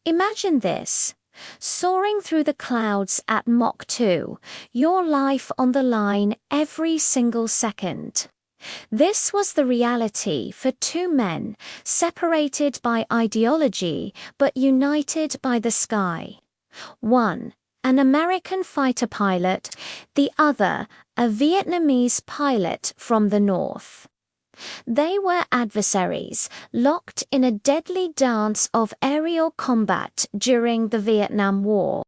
Imagine this. Soaring through the clouds at Mach 2, your life on the line every single second. This was the reality for two men, separated by ideology but united by the sky. One, an American fighter pilot, the other, a Vietnamese pilot from the north. They were adversaries, locked in a deadly dance of aerial combat during the Vietnam War.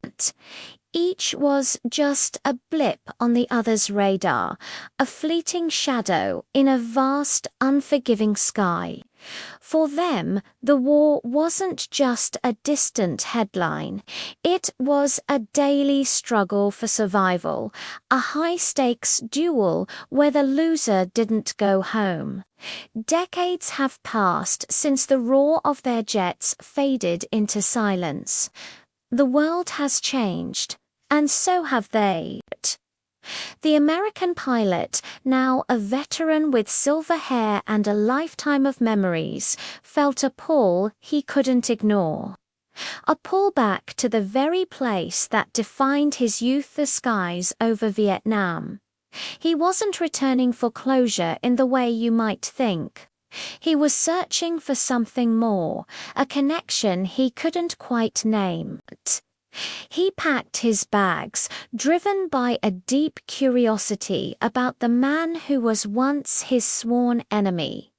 Each was just a blip on the other's radar, a fleeting shadow in a vast, unforgiving sky. For them, the war wasn't just a distant headline. It was a daily struggle for survival, a high-stakes duel where the loser didn't go home. Decades have passed since the roar of their jets faded into silence. The world has changed, and so have they. The American pilot, now a veteran with silver hair and a lifetime of memories, felt a pull he couldn't ignore. A pull back to the very place that defined his youth, the skies over Vietnam. He wasn't returning for closure in the way you might think. He was searching for something more, a connection he couldn't quite name. He packed his bags, driven by a deep curiosity about the man who was once his sworn enemy.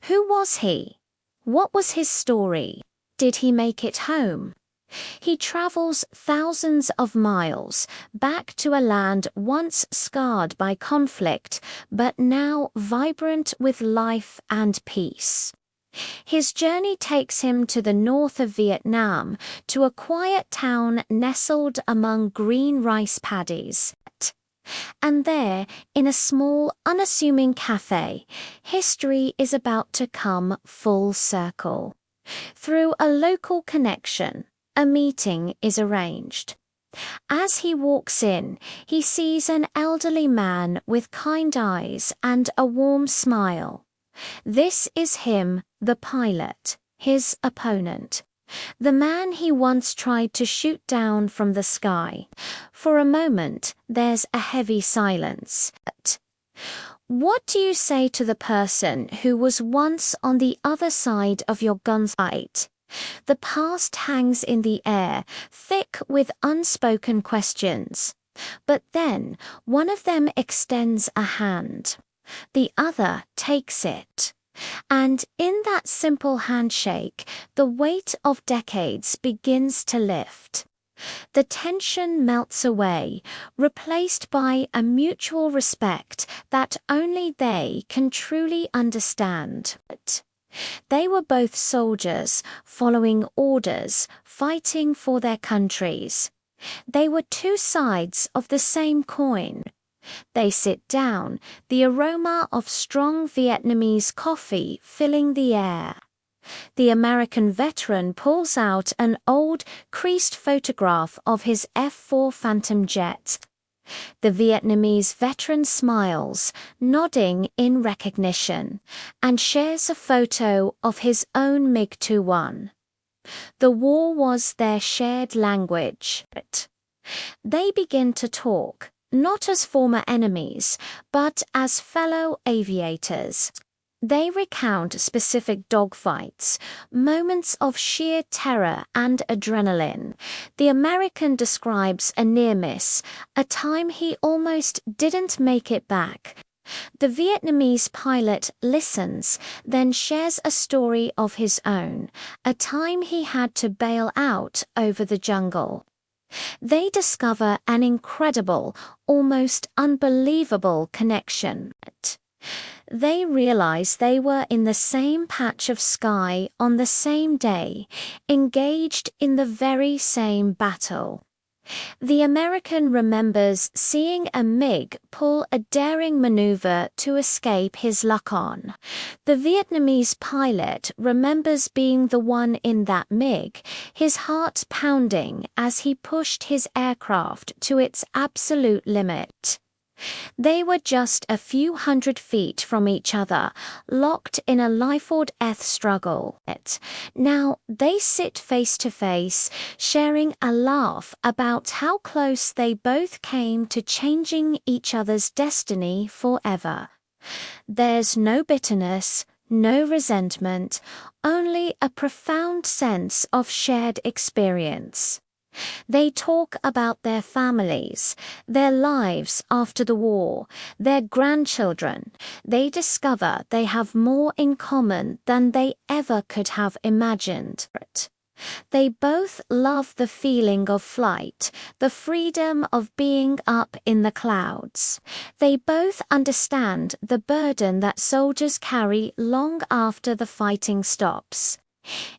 Who was he? What was his story? Did he make it home? He travels thousands of miles, back to a land once scarred by conflict, but now vibrant with life and peace. His journey takes him to the north of Vietnam, to a quiet town nestled among green rice paddies. And there, in a small, unassuming cafe, history is about to come full circle. Through a local connection, a meeting is arranged. As he walks in, he sees an elderly man with kind eyes and a warm smile. This is him, the pilot, his opponent. The man he once tried to shoot down from the sky. For a moment, there's a heavy silence. What do you say to the person who was once on the other side of your gun's sight? The past hangs in the air, thick with unspoken questions. But then, one of them extends a hand. The other takes it. And in that simple handshake, the weight of decades begins to lift. The tension melts away, replaced by a mutual respect that only they can truly understand. They were both soldiers, following orders, fighting for their countries. They were two sides of the same coin. They sit down, the aroma of strong Vietnamese coffee filling the air. The American veteran pulls out an old, creased photograph of his F-4 Phantom jet. The Vietnamese veteran smiles, nodding in recognition, and shares a photo of his own MiG-21. The war was their shared language. They begin to talk, not as former enemies, but as fellow aviators. They recount specific dogfights, moments of sheer terror and adrenaline. The American describes a near miss, a time he almost didn't make it back. The Vietnamese pilot listens, then shares a story of his own, a time he had to bail out over the jungle. They discover an incredible, almost unbelievable connection. They realize they were in the same patch of sky on the same day, engaged in the very same battle. The American remembers seeing a MiG pull a daring maneuver to escape his lock-on. The Vietnamese pilot remembers being the one in that MiG, his heart pounding as he pushed his aircraft to its absolute limit. They were just a few hundred feet from each other, locked in a life-or-death struggle. Now they sit face to face, sharing a laugh about how close they both came to changing each other's destiny forever. There's no bitterness, no resentment, only a profound sense of shared experience. They talk about their families, their lives after the war, their grandchildren. They discover they have more in common than they ever could have imagined. They both love the feeling of flight, the freedom of being up in the clouds. They both understand the burden that soldiers carry long after the fighting stops.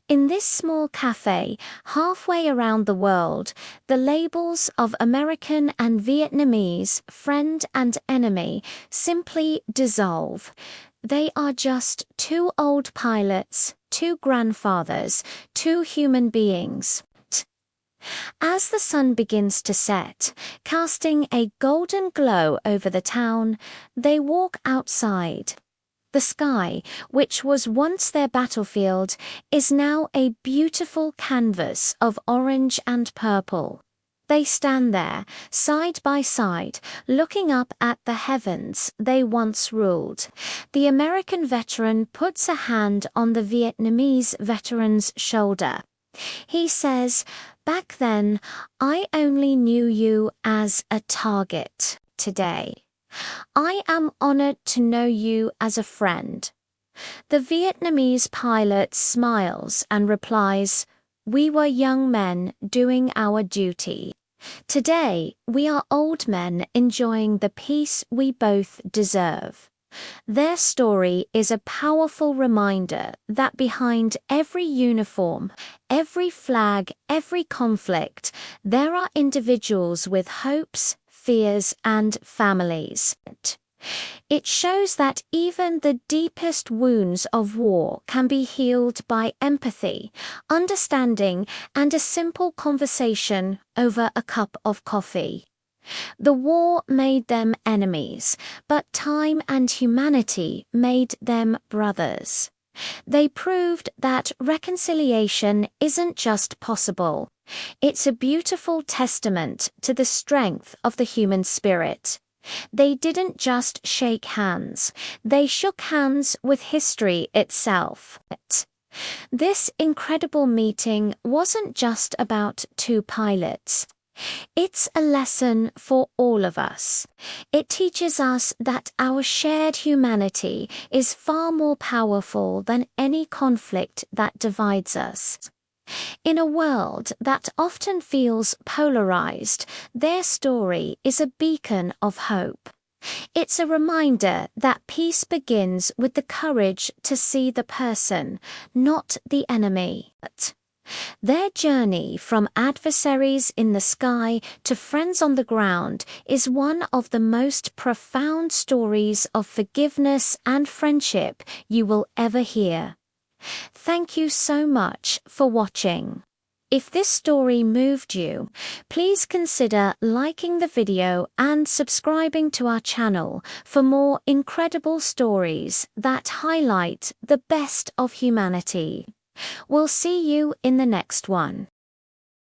In this small cafe, halfway around the world, the labels of American and Vietnamese, friend and enemy, simply dissolve. They are just two old pilots, two grandfathers, two human beings. As the sun begins to set, casting a golden glow over the town, they walk outside. The sky, which was once their battlefield, is now a beautiful canvas of orange and purple. They stand there, side by side, looking up at the heavens they once ruled. The American veteran puts a hand on the Vietnamese veteran's shoulder. He says, "Back then, I only knew you as a target. Today, I am honored to know you as a friend." The Vietnamese pilot smiles and replies, "We were young men doing our duty. Today, we are old men enjoying the peace we both deserve." Their story is a powerful reminder that behind every uniform, every flag, every conflict, there are individuals with hopes, fears, and families. It shows that even the deepest wounds of war can be healed by empathy, understanding, and a simple conversation over a cup of coffee. The war made them enemies, but time and humanity made them brothers. They proved that reconciliation isn't just possible. It's a beautiful testament to the strength of the human spirit. They didn't just shake hands, they shook hands with history itself. This incredible meeting wasn't just about two pilots. It's a lesson for all of us. It teaches us that our shared humanity is far more powerful than any conflict that divides us. In a world that often feels polarized, their story is a beacon of hope. It's a reminder that peace begins with the courage to see the person, not the enemy. Their journey from adversaries in the sky to friends on the ground is one of the most profound stories of forgiveness and friendship you will ever hear. Thank you so much for watching. If this story moved you, please consider liking the video and subscribing to our channel for more incredible stories that highlight the best of humanity. We'll see you in the next one.